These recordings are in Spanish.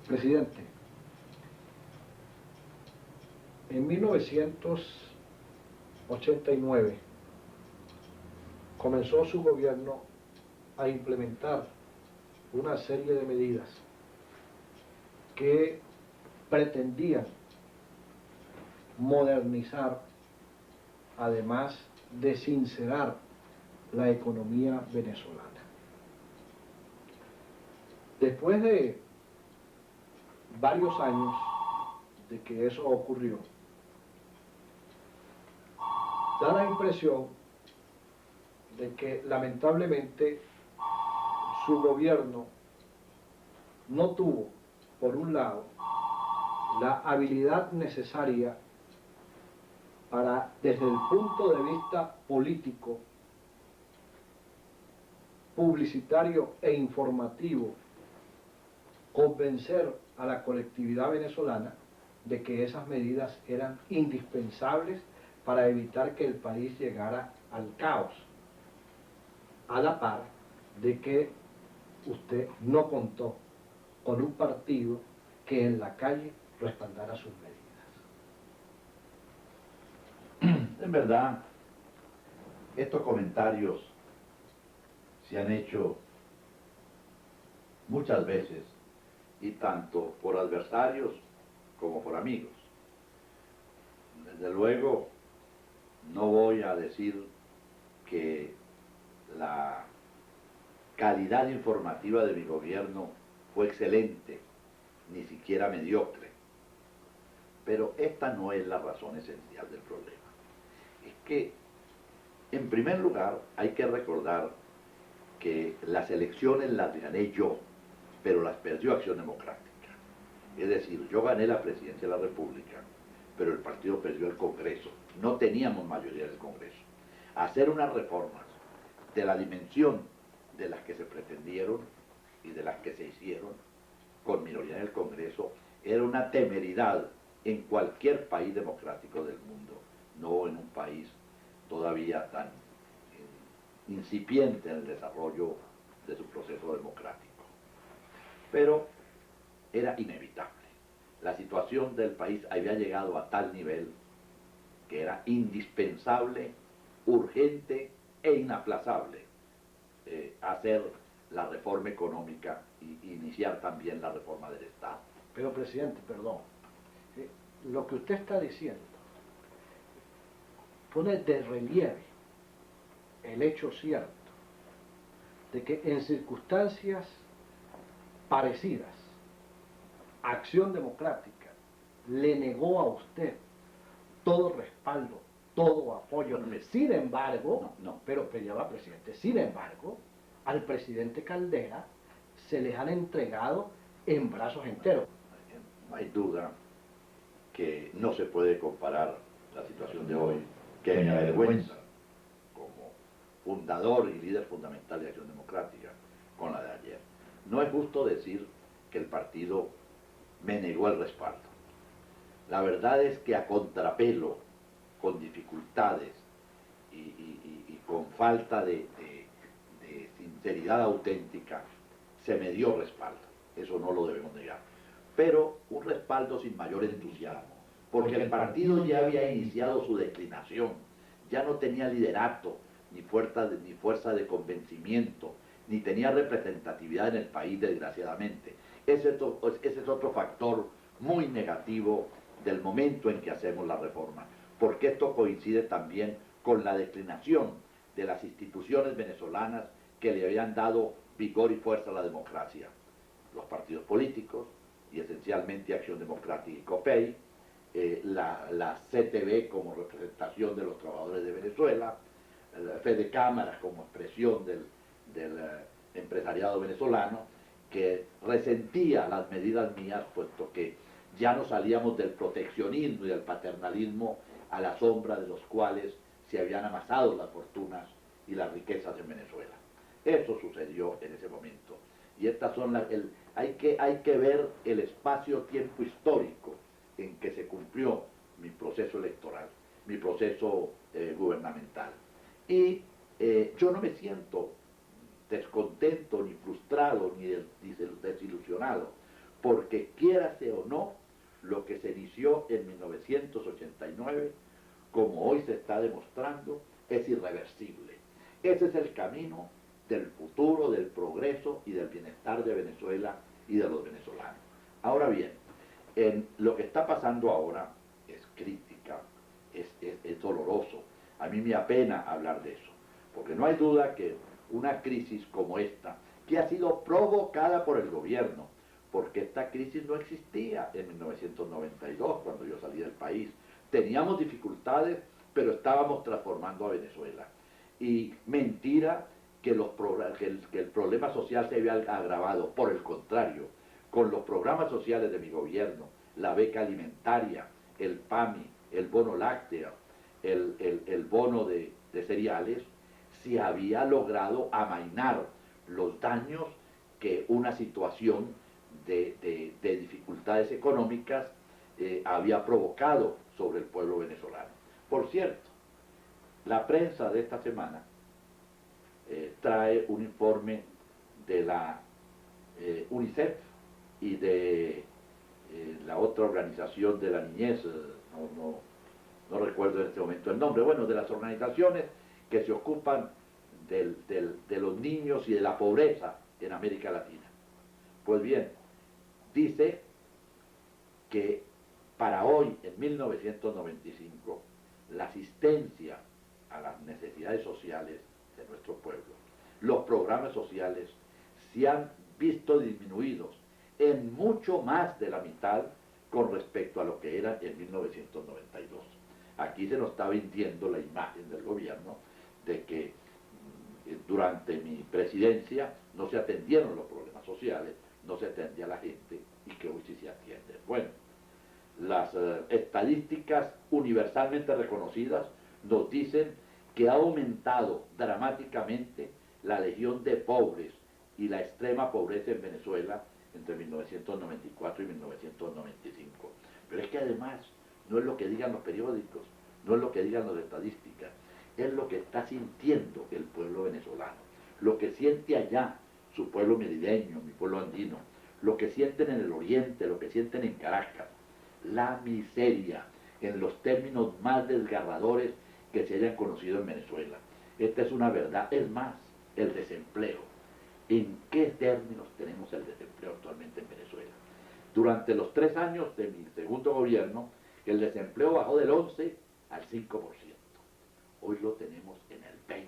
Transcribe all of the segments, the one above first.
Presidente, en 1989 comenzó su gobierno a implementar una serie de medidas que pretendían modernizar, además de sincerar la economía venezolana. Después de varios años de que eso ocurrió, da la impresión de que lamentablemente su gobierno no tuvo, por un lado, la habilidad necesaria para, desde el punto de vista político, publicitario e informativo, convencer a la colectividad venezolana de que esas medidas eran indispensables para evitar que el país llegara al caos, a la par de que usted no contó con un partido que en la calle respaldara sus medidas. En verdad, estos comentarios se han hecho muchas veces, y tanto por adversarios como por amigos. Desde luego, no voy a decir que la calidad informativa de mi gobierno fue excelente, ni siquiera mediocre. Pero esta no es la razón esencial del problema. Es que, en primer lugar, hay que recordar que las elecciones las gané yo, pero las perdió Acción Democrática. Es decir, yo gané la presidencia de la República, pero el partido perdió el Congreso. No teníamos mayoría en el Congreso. Hacer unas reformas de la dimensión de las que se pretendieron y de las que se hicieron con minoría en el Congreso era una temeridad en cualquier país democrático del mundo, no en un país todavía tan incipiente en el desarrollo de su proceso democrático. Pero era inevitable. La situación del país había llegado a tal nivel que era indispensable, urgente e inaplazable hacer la reforma económica y iniciar también la reforma del Estado. Pero, presidente, perdón, lo que usted está diciendo pone de relieve el hecho cierto de que en circunstancias parecidas, Acción Democrática le negó a usted todo respaldo, todo apoyo. Sin embargo, pero ya va, presidente, sin embargo, al presidente Caldera se les han entregado en brazos enteros. No hay duda que no se puede comparar la situación de hoy, que me avergüenza como fundador y líder fundamental de Acción Democrática, con la de ayer. No es justo decir que el partido me negó el respaldo. La verdad es que a contrapelo, con dificultades y con falta de sinceridad auténtica, se me dio respaldo. Eso no lo debemos negar. Pero un respaldo sin mayor entusiasmo, porque el partido ya había iniciado su declinación, ya no tenía liderato, ni fuerza de convencimiento, ni tenía representatividad en el país, desgraciadamente. Ese es otro factor muy negativo del momento en que hacemos la reforma, porque esto coincide también con la declinación de las instituciones venezolanas que le habían dado vigor y fuerza a la democracia. Los partidos políticos, y esencialmente Acción Democrática y COPEI, la CTV como representación de los trabajadores de Venezuela, la Fede Cámaras como expresión del empresariado venezolano, que resentía las medidas mías, puesto que ya no salíamos del proteccionismo y del paternalismo a la sombra de los cuales se habían amasado las fortunas y las riquezas en Venezuela. Eso sucedió en ese momento. Y estas son hay que ver el espacio-tiempo histórico en que se cumplió mi proceso electoral, mi proceso gubernamental. Y yo no me siento descontento, ni frustrado, ni desilusionado, porque quiérase o no, lo que se inició en 1989, como hoy se está demostrando, es irreversible. Ese es el camino del futuro, del progreso y del bienestar de Venezuela y de los venezolanos. Ahora bien, en lo que está pasando ahora es crítica, es doloroso. A mí me apena hablar de eso, porque no hay duda que una crisis como esta, que ha sido provocada por el gobierno, porque esta crisis no existía en 1992 cuando yo salí del país. Teníamos dificultades, pero estábamos transformando a Venezuela. Y mentira que el problema social se había agravado. Por el contrario, con los programas sociales de mi gobierno, la beca alimentaria, el PAMI, el bono lácteo, el bono de cereales, se había logrado amainar los daños que una situación de dificultades económicas había provocado sobre el pueblo venezolano. Por cierto, la prensa de esta semana trae un informe de la UNICEF y de la otra organización de la niñez, no recuerdo en este momento el nombre, bueno, de las organizaciones que se ocupan de los niños y de la pobreza en América Latina. Pues bien, dice que para hoy, en 1995, la asistencia a las necesidades sociales de nuestro pueblo, los programas sociales se han visto disminuidos en mucho más de la mitad con respecto a lo que era en 1992. Aquí se nos está vendiendo la imagen del gobierno de que durante mi presidencia no se atendieron los problemas sociales, no se atendía a la gente y que hoy sí se atiende. Bueno, las estadísticas universalmente reconocidas nos dicen que ha aumentado dramáticamente la legión de pobres y la extrema pobreza en Venezuela entre 1994 y 1995. Pero es que además no es lo que digan los periódicos, no es lo que digan las estadísticas, es lo que está sintiendo el pueblo venezolano, lo que siente allá su pueblo merideño, mi pueblo andino, lo que sienten en el oriente, lo que sienten en Caracas, la miseria en los términos más desgarradores que se hayan conocido en Venezuela. Esta es una verdad. Es más, el desempleo. ¿En qué términos tenemos el desempleo actualmente en Venezuela? Durante los 3 años de mi segundo gobierno, el desempleo bajó del 11 al 5%. Hoy lo tenemos en el 20%.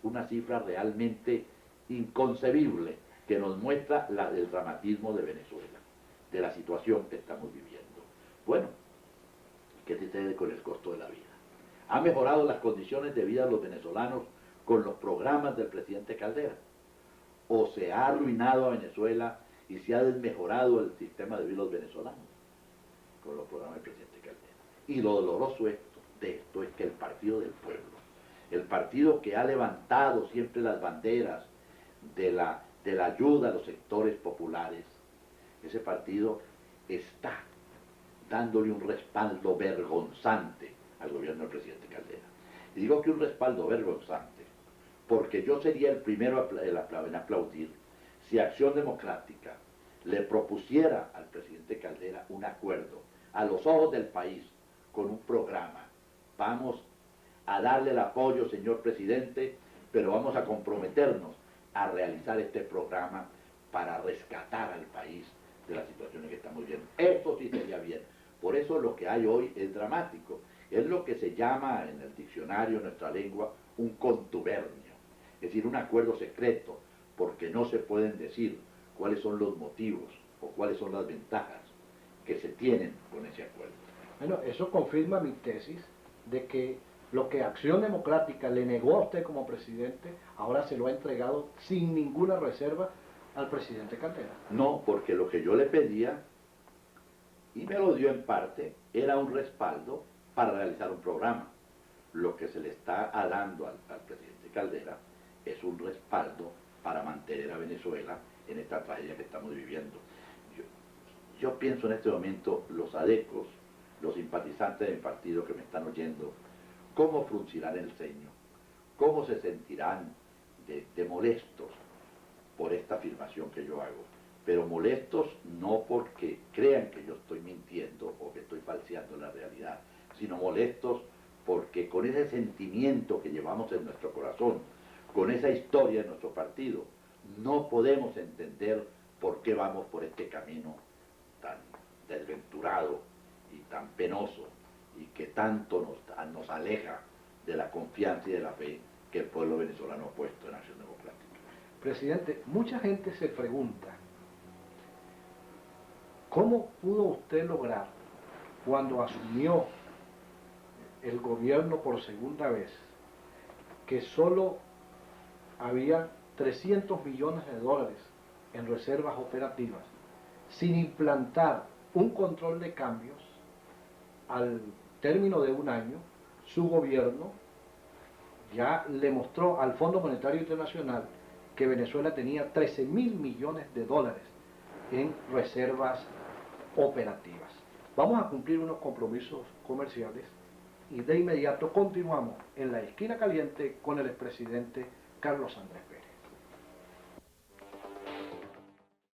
Una cifra realmente inconcebible que nos muestra el dramatismo de Venezuela, de la situación que estamos viviendo. Bueno, ¿qué sucede con el costo de la vida? ¿Ha mejorado las condiciones de vida de los venezolanos con los programas del presidente Caldera? ¿O se ha arruinado a Venezuela y se ha desmejorado el sistema de vida de los venezolanos con los programas del presidente Caldera? Y lo doloroso de esto es que el partido del pueblo, el partido que ha levantado siempre las banderas de la ayuda a los sectores populares, ese partido está dándole un respaldo vergonzante al gobierno del presidente Caldera. Y digo que un respaldo vergonzante, porque yo sería el primero en aplaudir si Acción Democrática le propusiera al presidente Caldera un acuerdo a los ojos del país con un programa. Vamos a darle el apoyo, señor presidente, pero vamos a comprometernos a realizar este programa para rescatar al país de la situación en que estamos viviendo. Eso sí sería bien. Por eso lo que hay hoy es dramático. Es lo que se llama en el diccionario, en nuestra lengua, un contubernio. Es decir, un acuerdo secreto, porque no se pueden decir cuáles son los motivos o cuáles son las ventajas que se tienen con ese acuerdo. Bueno, eso confirma mi tesis de que lo que Acción Democrática le negó a usted como presidente, ahora se lo ha entregado sin ninguna reserva al presidente Caldera. No, porque lo que yo le pedía, y me lo dio en parte, era un respaldo para realizar un programa. Lo que se le está dando al presidente Caldera es un respaldo para mantener a Venezuela en esta tragedia que estamos viviendo. Yo pienso en este momento, los adecos, los simpatizantes del partido que me están oyendo, cómo fruncirán el ceño, cómo se sentirán de molestos por esta afirmación que yo hago. pero molestos no porque crean que yo estoy mintiendo o que estoy falseando la realidad, sino molestos porque con ese sentimiento que llevamos en nuestro corazón, con esa historia de nuestro partido, no podemos entender por qué vamos por este camino tan desventurado y tan penoso y que tanto nos aleja de la confianza y de la fe que el pueblo venezolano ha puesto en Acción Democrática. Presidente, mucha gente se pregunta, ¿cómo pudo usted lograr, cuando asumió el gobierno por segunda vez, que solo había 300 millones de dólares en reservas operativas, sin implantar un control de cambios? Al término de un año, su gobierno ya le mostró al Fondo Monetario Internacional que Venezuela tenía 13.000 millones de dólares en reservas operativas. Vamos a cumplir unos compromisos comerciales y de inmediato continuamos en la esquina caliente con el expresidente Carlos Andrés Pérez.